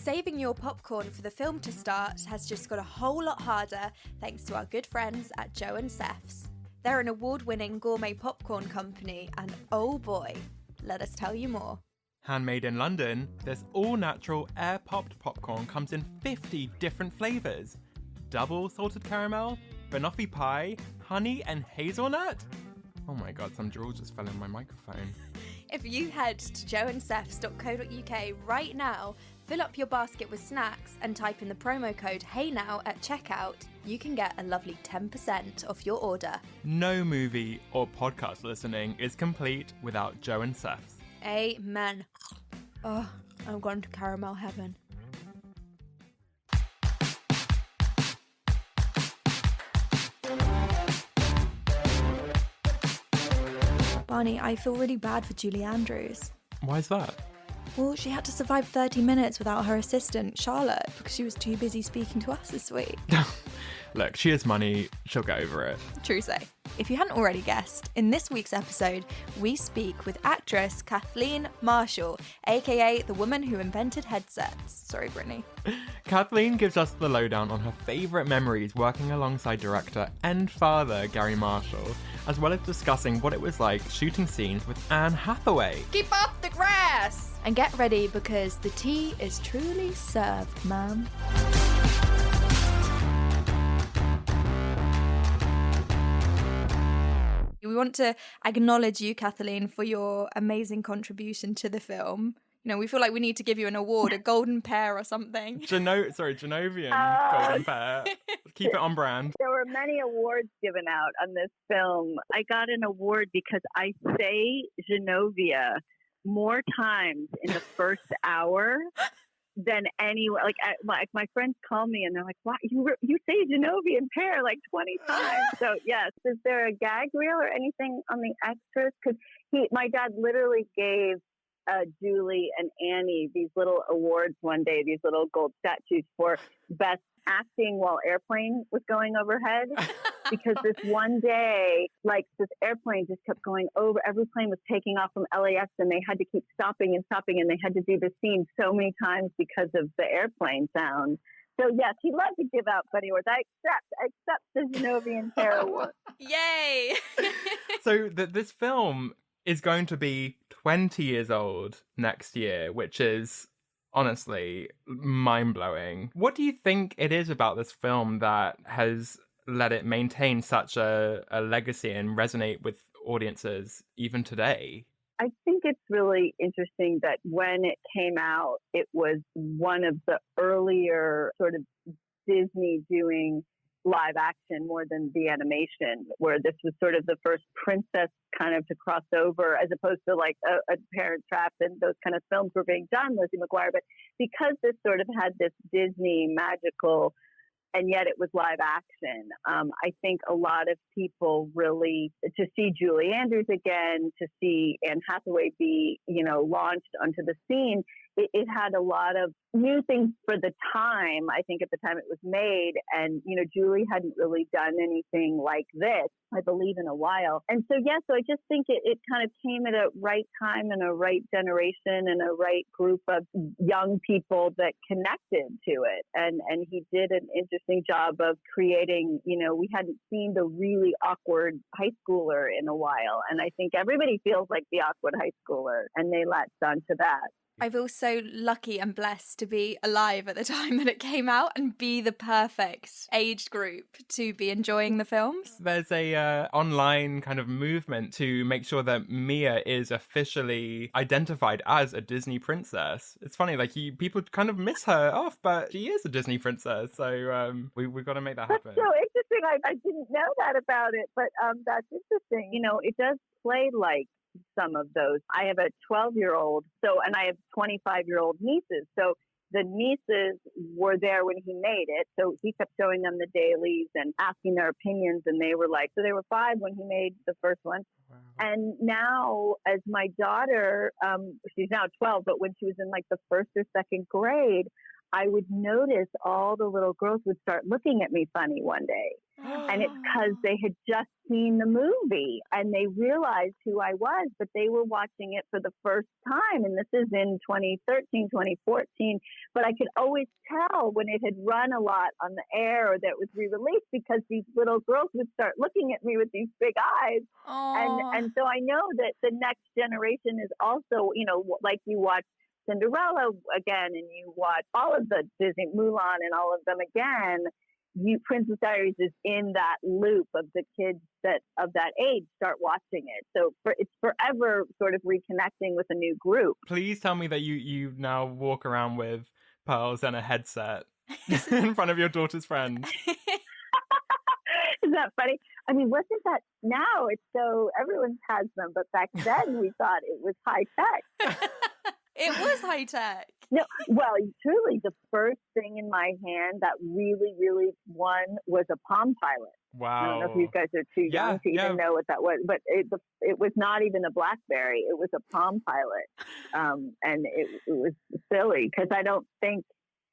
Saving your popcorn for the film to start has just got a whole lot harder thanks to our good friends at Joe and Seth's. They're an award-winning gourmet popcorn company and oh boy, let us tell you more. Handmade in London, this all-natural air-popped popcorn comes in 50 different flavours. Double salted caramel, banoffee pie, honey and hazelnut? Oh my god, some drool just fell in my microphone. If you head to joeandseths.co.uk right now, fill up your basket with snacks and type in the promo code HEYNOW at checkout, you can get a lovely 10% off your order. No movie or podcast listening is complete without Joe and Seth's. Amen. Oh, I'm going to caramel heaven. Barney, I feel really bad for Julie Andrews. Why is that? Well, she had to survive 30 minutes without her assistant, Charlotte, because she was too busy speaking to us this week. Look, she has money, she'll get over it. True say. If you hadn't already guessed, in this week's episode, we speak with actress Kathleen Marshall, a.k.a. the woman who invented headsets. Sorry, Britney. Kathleen gives us the lowdown on her favourite memories working alongside director and father Garry Marshall, as well as discussing what it was like shooting scenes with Anne Hathaway. Keep up the grass! And get ready because the tea is truly served, ma'am. We want to acknowledge you, Kathleen, for your amazing contribution to the film. You know, we feel like we need to give you an award, a golden pear or something. Genovian golden pear. Keep it on brand. There were many awards given out on this film. I got an award because I say Genovia more times in the first hour than anyone. Like my friends call me and they're like, "What you say Genovian pear like 20 times?" So yes, is there a gag reel or anything on the extras? Because my dad literally gave Julie and Annie these little awards one day, these little gold statues for best acting while airplane was going overhead. Because this one day, like this airplane just kept going over. Every plane was taking off from LAX and they had to keep stopping and they had to do the scene so many times because of the airplane sound. So yes, he loved to give out funny awards. I accept the Genovian Pear Award. Yay! So this film is going to be 20 years old next year, which is honestly mind-blowing. What do you think it is about this film that has let it maintain such a legacy and resonate with audiences even today? I think it's really interesting that when it came out, it was one of the earlier sort of Disney doing live action more than the animation, where this was sort of the first princess kind of to cross over, as opposed to like a Parent Trap and those kind of films were being done, Lizzie McGuire. But because this sort of had this Disney magical, and yet it was live action, I think a lot of people really, to see Julie Andrews again, to see Anne Hathaway be, launched onto the scene, it had a lot of new things for the time, I think, at the time it was made. And, Julie hadn't really done anything like this, I believe, in a while. And so, so I just think it kind of came at a right time and a right generation and a right group of young people that connected to it. And he did an interesting job of creating, we hadn't seen the really awkward high schooler in a while. And I think everybody feels like the awkward high schooler, and they latched onto that. I feel so lucky and blessed to be alive at the time that it came out and be the perfect age group to be enjoying the films. There's a online kind of movement to make sure that Mia is officially identified as a Disney princess. It's funny, like people kind of miss her off, but she is a Disney princess. So we've got to make that happen. That's so interesting. I didn't know that about it, but that's interesting. It does play like some of those. I have a 12-year-old, and I have 25-year-old nieces. So the nieces were there when he made it. So he kept showing them the dailies and asking their opinions. And they were like, so they were 5 when he made the first one. Wow. And now, as my daughter, she's now 12, but when she was in like the 1st or 2nd grade, I would notice all the little girls would start looking at me funny one day. And it's because they had just seen the movie and they realized who I was, but they were watching it for the first time. And this is in 2013, 2014. But I could always tell when it had run a lot on the air or that it was re-released because these little girls would start looking at me with these big eyes. And so I know that the next generation is also, you know, like you watch Cinderella again and you watch all of the Disney, Mulan and all of them again. Princess Diaries is in that loop of the kids that of that age start watching it. So it's forever sort of reconnecting with a new group. Please tell me that you now walk around with pearls and a headset in front of your daughter's friends. Isn't that funny? I mean, wasn't that now? It's so everyone has them, but back then we thought it was high tech. It was high tech. No, well, truly, the first thing in my hand that really, really won was a Palm Pilot. Wow. I don't know if you guys are too young to even know what that was, but it was not even a BlackBerry. It was a Palm Pilot. And it was silly because I don't think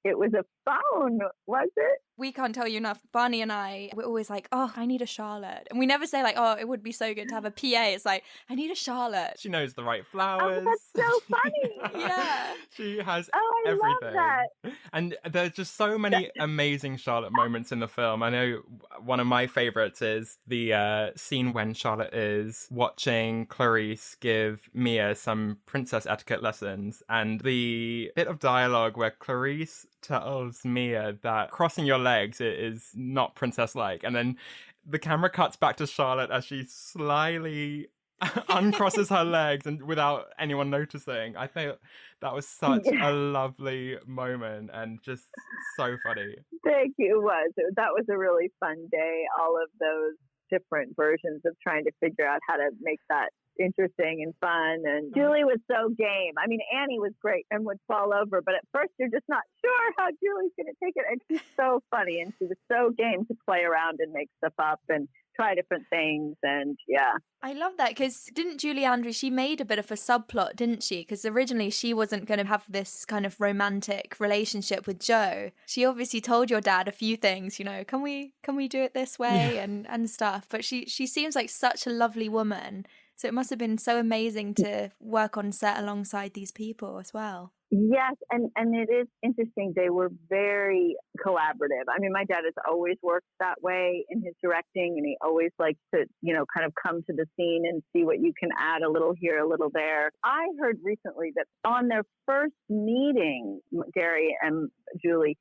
it was a phone, was it? We can't tell you enough. Barney and I, we're always like, oh, I need a Charlotte. And we never say like, oh, it would be so good to have a PA. It's like, I need a Charlotte. She knows the right flowers. Oh, that's so funny. Yeah. She has I everything. love that. And there's just so many amazing Charlotte moments in the film. I know one of my favorites is the scene when Charlotte is watching Clarisse give Mia some princess etiquette lessons. And the bit of dialogue where Clarisse tells Mia that crossing your legs is not princess-like, and then the camera cuts back to Charlotte as she slyly uncrosses her legs and without anyone noticing. I think that was such a lovely moment and just so funny. Thank you. That was a really fun day. All of those different versions of trying to figure out how to make that interesting and fun. And Julie was so game. I mean, Annie was great and would fall over, but at first you're just not sure how Julie's going to take it. And she's so funny and she was so game to play around and make stuff up and try different things. And yeah. I love that because didn't Julie Andrews, she made a bit of a subplot, didn't she? Because originally she wasn't going to have this kind of romantic relationship with Joe. She obviously told your dad a few things, you know, can we do it this way and stuff. But she seems like such a lovely woman. So it must have been so amazing to work on set alongside these people as well. Yes, and it is interesting. They were very collaborative. I mean, my dad has always worked that way in his directing, and he always likes to, you know, kind of come to the scene and see what you can add a little here, a little there. I heard recently that on their first meeting, Garry and Julie,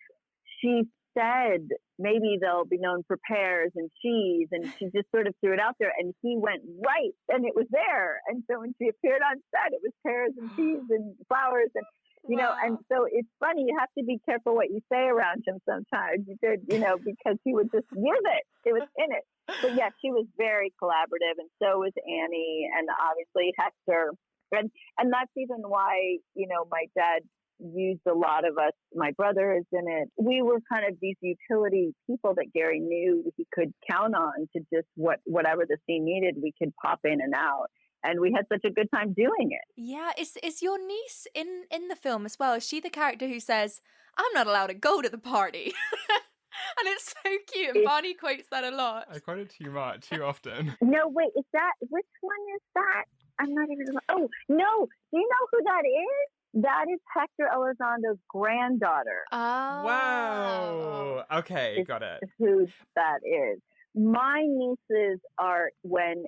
she said maybe they'll be known for pears and cheese, and she just sort of threw it out there, and he went right, and it was there. And so when she appeared on set, it was pears and cheese and flowers, and you know, and so it's funny, you have to be careful what you say around him sometimes. You did, you know, because he would just use it. It was in it. But yeah, she was very collaborative, and so was Annie, and obviously Hector. And that's even why, you know, my dad used a lot of us. My brother is in it. We were kind of these utility people that Garry knew he could count on to just whatever the scene needed, we could pop in and out. And we had such a good time doing it. Yeah, is your niece in the film as well? Is she the character who says, I'm not allowed to go to the party? And it's so cute. And Barney quotes that a lot. I quote it too often. No, wait, is that, which one is that? I'm not even, oh, no. Do you know who that is? That is Hector Elizondo's granddaughter. Oh. Wow. Okay, got it. Who that is. My nieces are when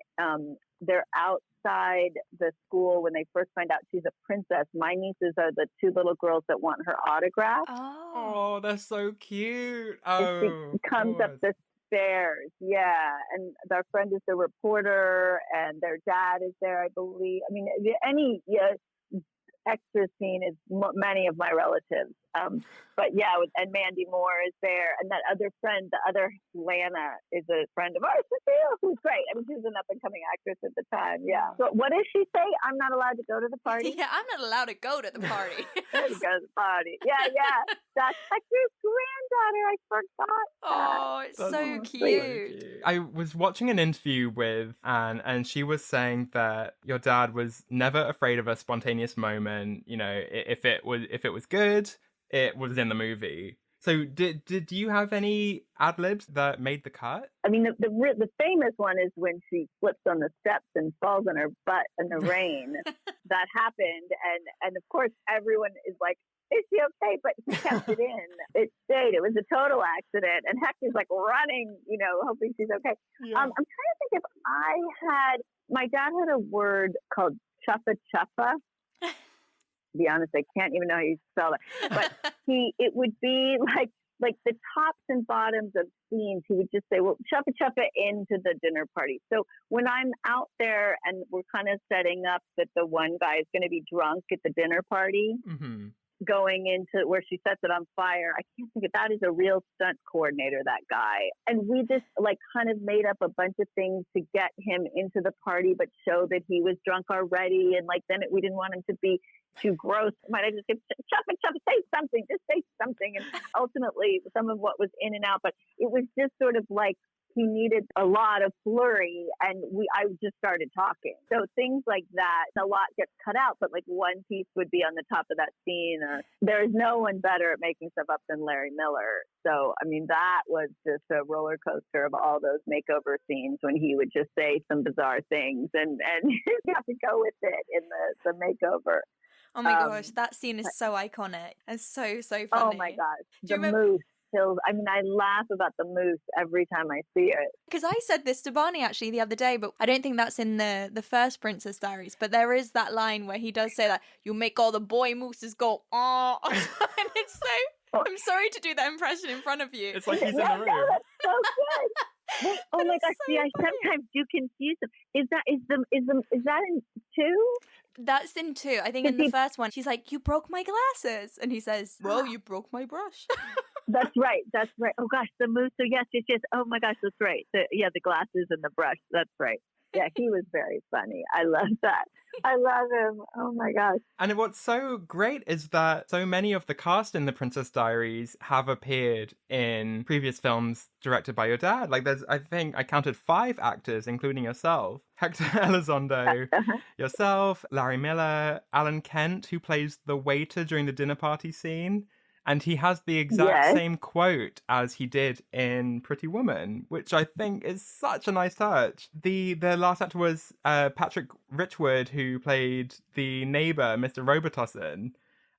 they're outside the school, when they first find out she's a princess. My nieces are the two little girls that want her autograph. Oh, that's so cute. Oh, she comes up the stairs. Yeah. And their friend is the reporter, and their dad is there, I believe. I mean, any extra scene is many of my relatives. But yeah, and Mandy Moore is there, and that other friend, the other Lana, is a friend of ours, who's great. I mean, she was an up-and-coming actress at the time. Yeah. So what does she say? I'm not allowed to go to the party. Yeah, I'm not allowed to go to the party. Go to the party. Yeah. That's Hector's granddaughter. I forgot. Oh, it's so cute. I was watching an interview with Anne, and she was saying that your dad was never afraid of a spontaneous moment. You know, if it was good, it was in the movie. So did you have any ad-libs that made the cut? I mean, the famous one is when she slips on the steps and falls on her butt in the rain. That happened. And of course, everyone is like, is she okay? But he kept it in. It stayed. It was a total accident. And Hector's like running, hoping she's okay. Yeah. I'm trying to think if my dad had a word called chuffa chuffa. To be honest, I can't even know how you spell it. But it would be like the tops and bottoms of scenes. He would just say, well, chuffa chuffa into the dinner party. So when I'm out there and we're kind of setting up that the one guy is going to be drunk at the dinner party, mm-hmm. going into where she sets it on fire, I can't think of that is a real stunt coordinator, that guy. And we just kind of made up a bunch of things to get him into the party, but show that he was drunk already. And then we didn't want him to be too gross. Might I just say, chuffa, say something, just say something. And ultimately some of what was in and out, but it was just sort of like, he needed a lot of flurry, and I just started talking. So things like that, a lot gets cut out, but one piece would be on the top of that scene. Or there is no one better at making stuff up than Larry Miller. So, I mean, that was just a roller coaster of all those makeover scenes when he would just say some bizarre things, and you have to go with it in the makeover. Oh my gosh, that scene is so iconic and so funny. Oh my gosh, the moose. I mean, I laugh about the moose every time I see it. Because I said this to Barney actually the other day, but I don't think that's in the first Princess Diaries. But there is that line where he does say that, you make all the boy mooses go, oh. And it's so, I'm sorry to do that impression in front of you. It's like he's in the room. No, that's so good. Wait, oh my gosh, see, I sometimes do confuse them. Is that in 2? That's in 2. I think in the first one, she's like, you broke my glasses. And he says, well, you broke my brush. That's right. Oh gosh, the moose. So yes. Oh my gosh, that's right. The glasses and the brush. That's right. Yeah, he was very funny. I love that. I love him. Oh my gosh. And what's so great is that so many of the cast in The Princess Diaries have appeared in previous films directed by your dad. I think I counted 5 actors, including yourself. Hector Elizondo, yourself, Larry Miller, Alan Kent, who plays the waiter during the dinner party scene. And he has the exact same quote as he did in Pretty Woman, which I think is such a nice touch. The last actor was Patrick Richwood, who played the neighbor, Mr. Robitussin.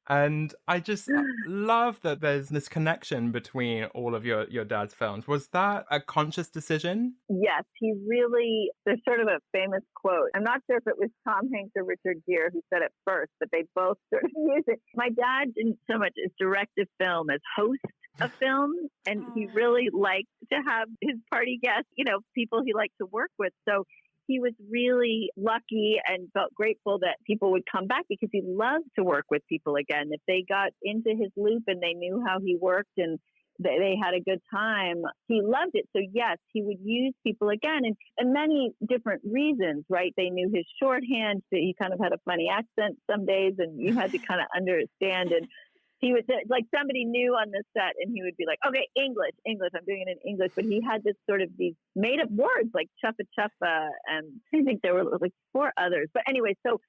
And I just love that there's this connection between all of your dad's films. Was that a conscious decision? Yes, there's sort of a famous quote. I'm not sure if it was Tom Hanks or Richard Gere who said it first, but they both sort of use it. My dad didn't so much as direct a film as host a film, and he really liked to have his party guests, people he liked to work with. So he was really lucky and felt grateful that people would come back because he loved to work with people again. If they got into his loop and they knew how he worked and they had a good time, he loved it. So yes, he would use people again and many different reasons, right? They knew his shorthand. So he kind of had a funny accent some days and you had to kind of understand. And he would somebody new on the set and he would be like, okay, English, I'm doing it in English. But he had this sort of these made up words like chuffa chuffa. And I think there were 4 others. But anyway, so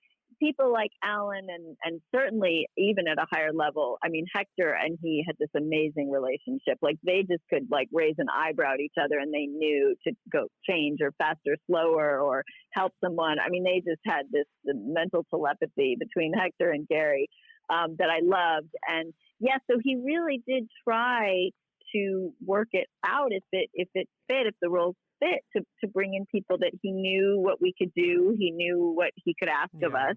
people like Alan and certainly even at a higher level, I mean, Hector and he had this amazing relationship. They just could raise an eyebrow at each other and they knew to go change or faster, slower or help someone. I mean, they just had the mental telepathy between Hector and Garry. That I loved. And yeah, so he really did try to work it out if the roles fit, to bring in people that he knew what we could do. He knew what he could ask of us.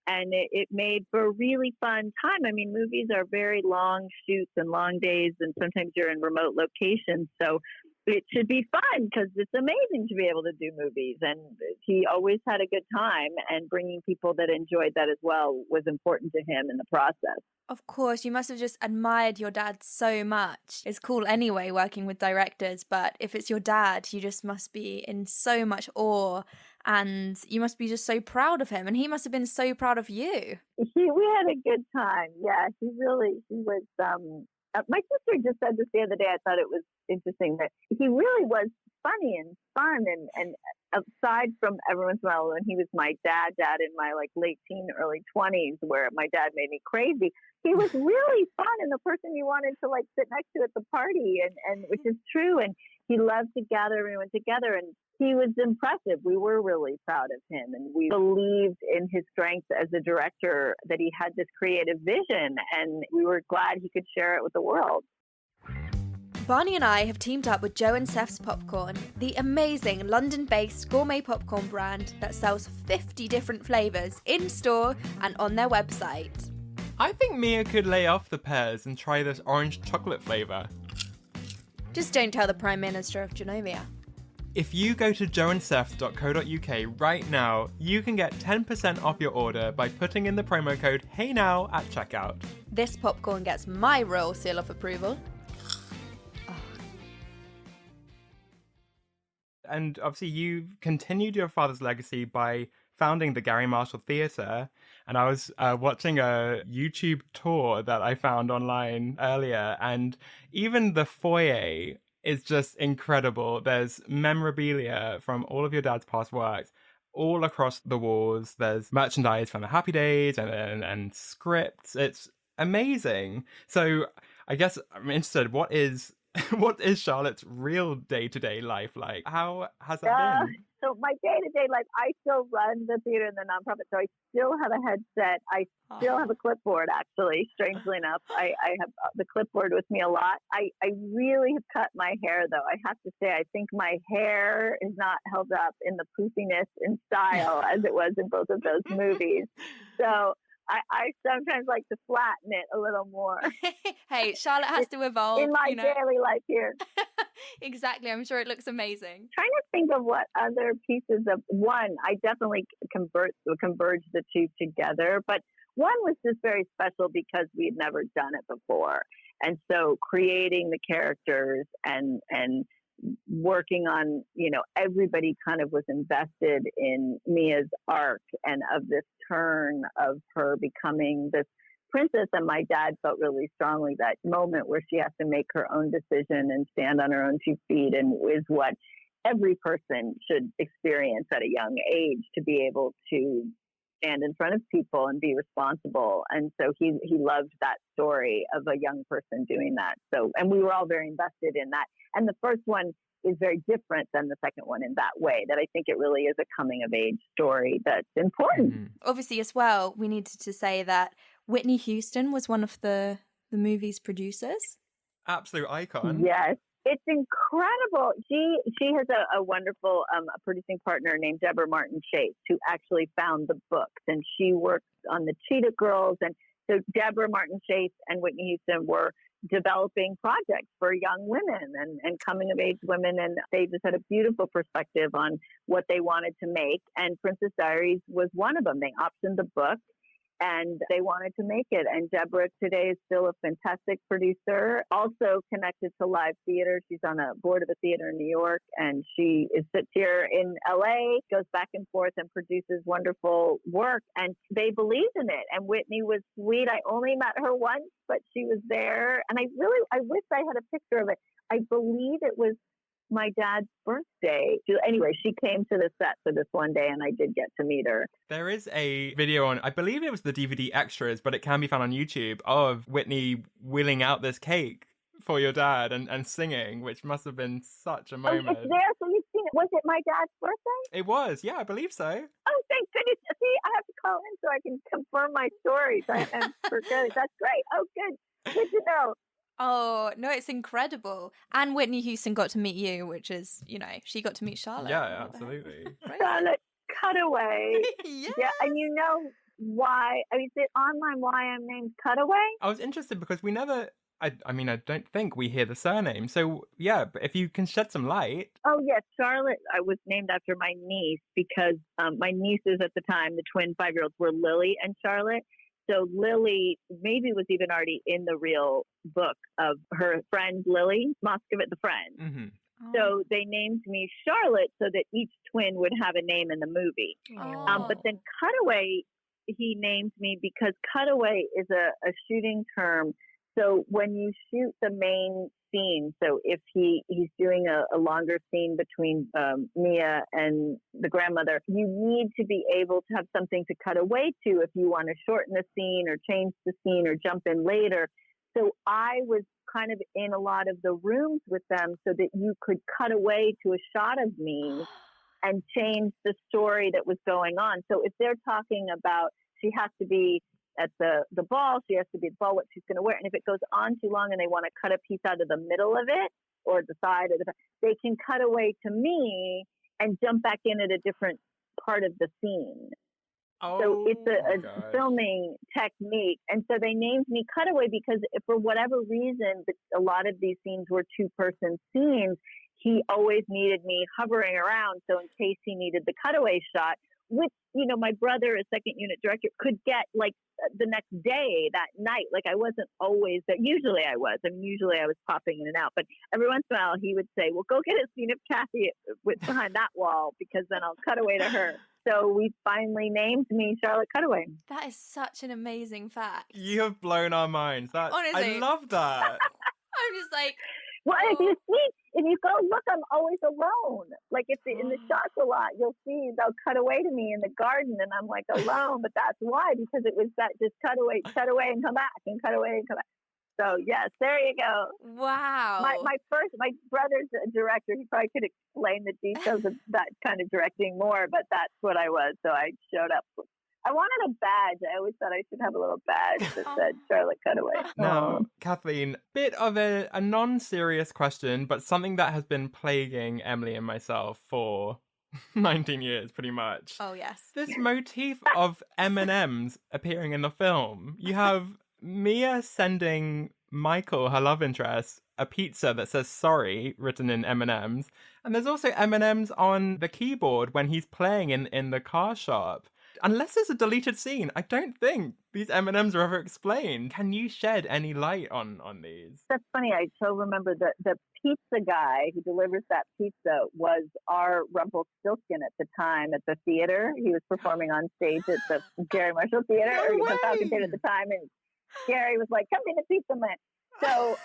And it made for a really fun time. I mean, movies are very long shoots and long days, and sometimes you're in remote locations. So it should be fun because it's amazing to be able to do movies. And he always had a good time, and bringing people that enjoyed that as well was important to him in the process. Of course, you must have just admired your dad so much. It's cool anyway working with directors, but if it's your dad, you just must be in so much awe and you must be just so proud of him. And he must have been so proud of you. We had a good time. Yeah, he was, my sister just said this the other day. I thought it was interesting that he really was funny and fun. And aside from every once in a while when he was my dad in my like late teen, early 20s, where my dad made me crazy, he was really fun and the person you wanted to like sit next to at the party, and which is true. And he loved to gather everyone together, and he was impressive. We were really proud of him, and we believed in his strength as a director, that he had this creative vision, and we were glad he could share it with the world. Barney and I have teamed up with Joe and Seth's Popcorn, the amazing London-based gourmet popcorn brand that sells 50 different flavours in-store and on their website. I think Mia could lay off the pears and try this orange chocolate flavour. Just don't tell the Prime Minister of Genovia. If you go to joeandseth.co.uk right now, you can get 10% off your order by putting in the promo code HeyNow at checkout. This popcorn gets my royal seal of approval. And obviously you've continued your father's legacy by founding the Garry Marshall Theatre. And I was watching a YouTube tour that I found online earlier, and even the foyer is just incredible. There's memorabilia from all of your dad's past works all across the walls. There's merchandise from the Happy Days and scripts. It's amazing. So I guess I'm interested, what is Charlotte's real day-to-day life like? How has that been? So my day-to-day life, I still run the theater and the nonprofit, so I still have a headset. I still have a clipboard, actually, strangely enough. I have the clipboard with me a lot. I really have cut my hair, though. I have to say, I think my hair is not held up in the poofiness and style as it was in both of those movies. So I sometimes like to flatten it a little more. Hey, Charlotte has to evolve. In my daily life here. Exactly. I'm sure it looks amazing. Trying to think of what other pieces of one, I definitely converge the two together. But one was just very special because we had never done it before. And so creating the characters and working on, everybody kind of was invested in Mia's arc and of this turn of her becoming this princess. And my dad felt really strongly that moment where she has to make her own decision and stand on her own 2 feet, and is what every person should experience at a young age, to be able to stand in front of people and be responsible. And so he loved that story of a young person doing that. So, and we were all very invested in that. And the first one is very different than the second one in that way, that I think it really is a coming of age story that's important. Mm-hmm. Obviously, as well, we needed to say that Whitney Houston was one of the movie's producers. Absolute icon. Yes. It's incredible. She has a wonderful producing partner named Deborah Martin Chase, who actually found the books, and she works on the Cheetah Girls. And so Deborah Martin Chase and Whitney Houston were developing projects for young women and coming of age women, and they just had a beautiful perspective on what they wanted to make. And Princess Diaries was one of them. They optioned the book and they wanted to make it. And Deborah today is still a fantastic producer, also connected to live theater. She's on a board of a theater in New York, and she sits here in LA, goes back and forth and produces wonderful work. And they believed in it. And Whitney was sweet. I only met her once, but she was there. And I wish I had a picture of it. I believe it was my dad's birthday. Anyway, she came to the set for this one day, and I did get to meet her. There is a video on, I believe it was the DVD extras, but it can be found on YouTube, of Whitney wheeling out this cake for your dad and singing, which must have been such a moment. Oh, it's there, so you've seen it. Was it my dad's birthday? It was, yeah, I believe so. Oh, thank goodness. See, I have to call in so I can confirm my stories. I'm for good. That's great. Oh, good. Good to know. Oh, no, it's incredible. And Whitney Houston got to meet you, which is, she got to meet Charlotte. Yeah, absolutely. Charlotte Cutaway. Yes. Yeah, and you know why? I mean, is it online why I'm named Cutaway? I was interested because we never, I don't think we hear the surname. So, yeah, but if you can shed some light. Oh, yes. Charlotte, I was named after my niece because my nieces at the time, the twin 5-year-olds, were Lily and Charlotte. So Lily maybe was even already in the real book of her friend Lily, Moskowitz, the friend. Mm-hmm. So they named me Charlotte so that each twin would have a name in the movie. But then Cutaway, he named me because Cutaway is a shooting term So when you shoot the main scene, so if he's doing a longer scene between Mia and the grandmother, you need to be able to have something to cut away to if you want to shorten the scene or change the scene or jump in later. So I was kind of in a lot of the rooms with them so that you could cut away to a shot of me and change the story that was going on. So if they're talking about she has to be at the ball, she has to be at the ball, what she's going to wear. And if it goes on too long and they want to cut a piece out of the middle of it or the side of they can cut away to me and jump back in at a different part of the scene. So it's a filming technique. And so they named me Cutaway because for whatever reason, a lot of these scenes were two-person scenes. He always needed me hovering around. So in case he needed the cutaway shot, which, my brother, a second unit director, could get like the next day, that night. Like I wasn't always there. Usually I was. Usually I was popping in and out. But every once in a while he would say, well, go get a scene of Kathy behind that wall because then I'll cut away to her. So we finally named me Charlotte Cutaway. That is such an amazing fact. You have blown our minds. Honestly. I love that. I'm just like... Well, if you see, if you go look, I'm always alone. Like in the shots a lot, you'll see they'll cut away to me in the garden, and I'm like alone. But that's why, because it was that just cut away, and come back, and cut away and come back. So yes, there you go. Wow. My brother's a director. He probably could explain the details of that kind of directing more, but that's what I was. So I showed up. I wanted a badge. I always thought I should have a little badge that said Charlotte Cutaway. Now, Kathleen, bit of a non-serious question, but something that has been plaguing Emily and myself for 19 years, pretty much. Oh, yes. This motif of M&Ms appearing in the film. You have Mia sending Michael, her love interest, a pizza that says sorry written in M&Ms. And there's also M&Ms on the keyboard when he's playing in the car shop. Unless there's a deleted scene, I don't think these M&Ms are ever explained. Can you shed any light on these? That's funny. I so remember the pizza guy who delivers that pizza was our Rumpelstiltskin at the time at the theater. He was performing on stage at the Garry Marshall Theater, No or the Falcon Theater at the time, and Garry was like, "Come be the pizza man." So,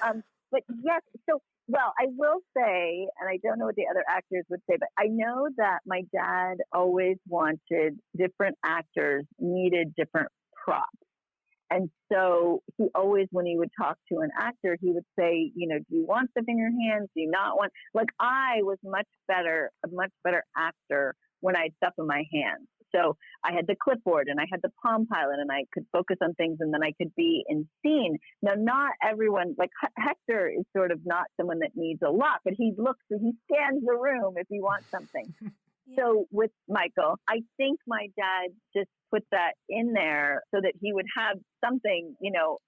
but yes, so. Well, I will say, and I don't know what the other actors would say, but I know that my dad always wanted different actors needed different props. And so he always, when he would talk to an actor, he would say, do you want stuff in your hands? Do you not want? Like I was a much better actor when I had stuff in my hands. So I had the clipboard and I had the Palm Pilot and I could focus on things and then I could be in scene. Now, not everyone, like Hector is sort of not someone that needs a lot, but he scans the room if he wants something. Yeah. So with Michael, I think my dad just put that in there so that he would have something,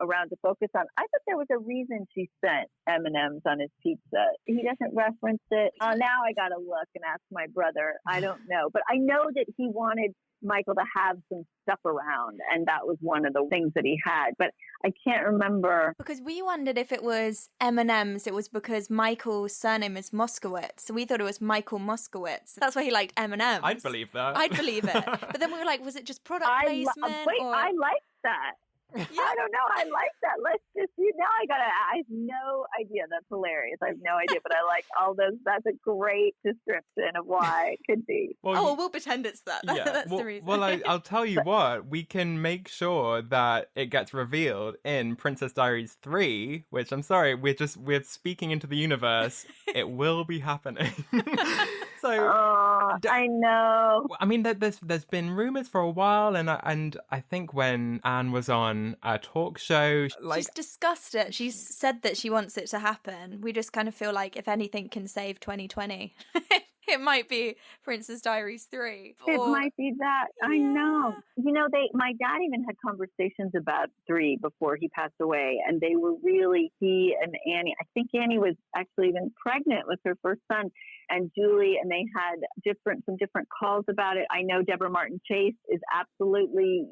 around to focus on. I thought there was a reason she sent M&Ms on his pizza. He doesn't reference it. Now I got to look and ask my brother. I don't know. But I know that he wanted Michael to have some stuff around, and that was one of the things that he had. But I can't remember. Because we wondered if it was M&Ms, it was because Michael's surname is Moskowitz. So we thought it was Michael Moskowitz. That's why he liked M&Ms. I'd believe that. I'd believe it. But then we were like, was it just product placement? I like that. Yeah. I don't know. I like that. Let's just see. Now I have no idea. That's hilarious. I have no idea, but I like all those. That's a great description of why it could be. Well, we'll pretend it's that. Yeah. That's the reason. Well, I'll tell you what. We can make sure that it gets revealed in Princess Diaries 3, which I'm sorry, we're speaking into the universe. It will be happening. So I know. I mean, there's been rumors for a while, and I think when Anne was on a talk show, she's discussed it. She's said that she wants it to happen. We just kind of feel like if anything can save 2020, it might be Princess Diaries 3. It might be that. Yeah. I know. My dad even had conversations about 3 before he passed away, and they were really, he and Annie, I think Annie was actually even pregnant with her first son, and Julie, and they had some different calls about it. I know Deborah Martin Chase is absolutely,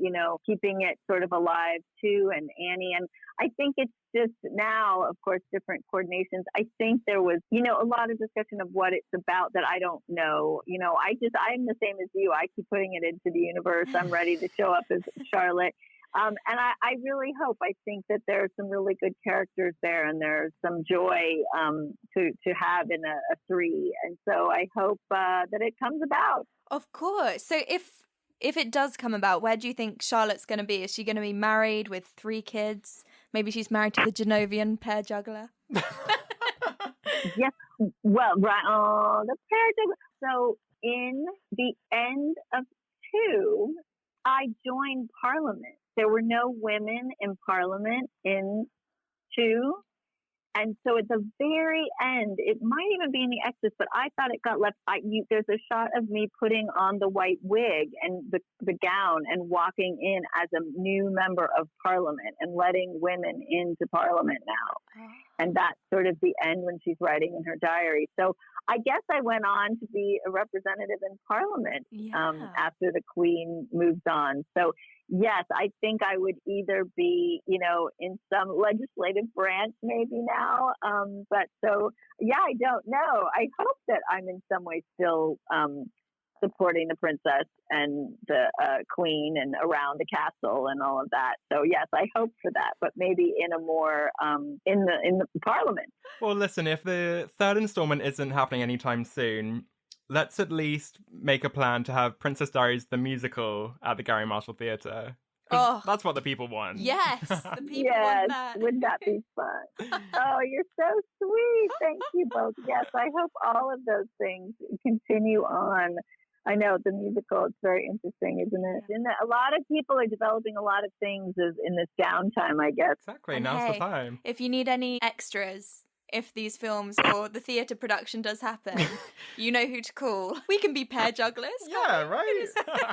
keeping it sort of alive too, and Annie. And I think it's just now, of course, different coordinations. I think there was, a lot of discussion of what it's about that I don't know. I'm the same as you. I keep putting it into the universe. I'm ready to show up as Charlotte. And I really hope, I think that there's some really good characters there, and there's some joy to have in a 3. And so I hope that it comes about. Of course. So if it does come about, where do you think Charlotte's going to be? Is she going to be married with 3 kids? Maybe she's married to the Genovian pear juggler? Yes. Well, right. Oh, the pear juggler. So in the end of 2, I joined Parliament. There were no women in Parliament in 2. And so at the very end, it might even be in the extras, but I thought it got left. There's a shot of me putting on the white wig and the gown and walking in as a new member of Parliament and letting women into Parliament now. And that's sort of the end when she's writing in her diary. So I guess I went on to be a representative in Parliament after the Queen moved on. So yes, I think I would either be, in some legislative branch maybe now. But so, yeah, I don't know. I hope that I'm in some way still supporting the princess and the Queen and around the castle and all of that. So yes, I hope for that, but maybe in a more in the Parliament. Well, listen, if the 3rd installment isn't happening anytime soon, let's at least make a plan to have Princess Diaries the musical at the Garry Marshall Theatre. Oh, that's what the people want. Yes, the people want that. Wouldn't that be fun? Oh, you're so sweet. Thank you both. Yes, I hope all of those things continue on. I know the musical, it's very interesting, isn't it? And a lot of people are developing a lot of things in this downtime, I guess. Exactly, and now's the time. If you need any extras, if these films or the theatre production does happen, you know who to call. We can be pear jugglers. Yeah, right.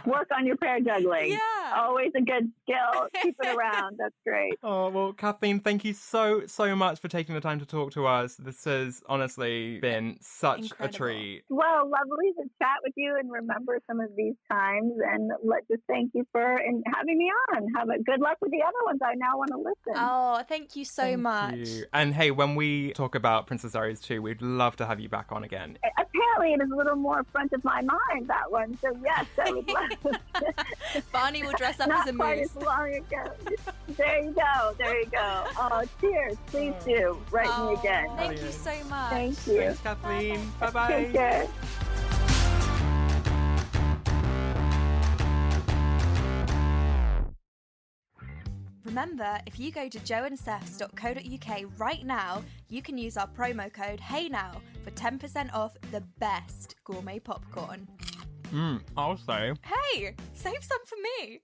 Work on your pear juggling. Yeah. Always a good skill. Keep it around. That's great. Oh, well, Kathleen, thank you so much for taking the time to talk to us. This has honestly been such a treat. Well, lovely to chat with you and remember some of these times. And let's just thank you for having me on. Good luck with the other ones. I now want to listen. Oh, thank you so much. You. And hey, when we talk about Princess Diaries 2, we'd love to have you back on again. Apparently it is a little more front of my mind, that one. So yes, I would love to. Barney will dress up as a moose. Not quite as long ago. There you go. Oh, cheers. Please do. Write me again. Thank you so much. Thank you. Thanks, Kathleen. Bye-bye. Take care. Remember, if you go to joeandseths.co.uk right now, you can use our promo code HEYNOW for 10% off the best gourmet popcorn. I'll say. Hey, save some for me.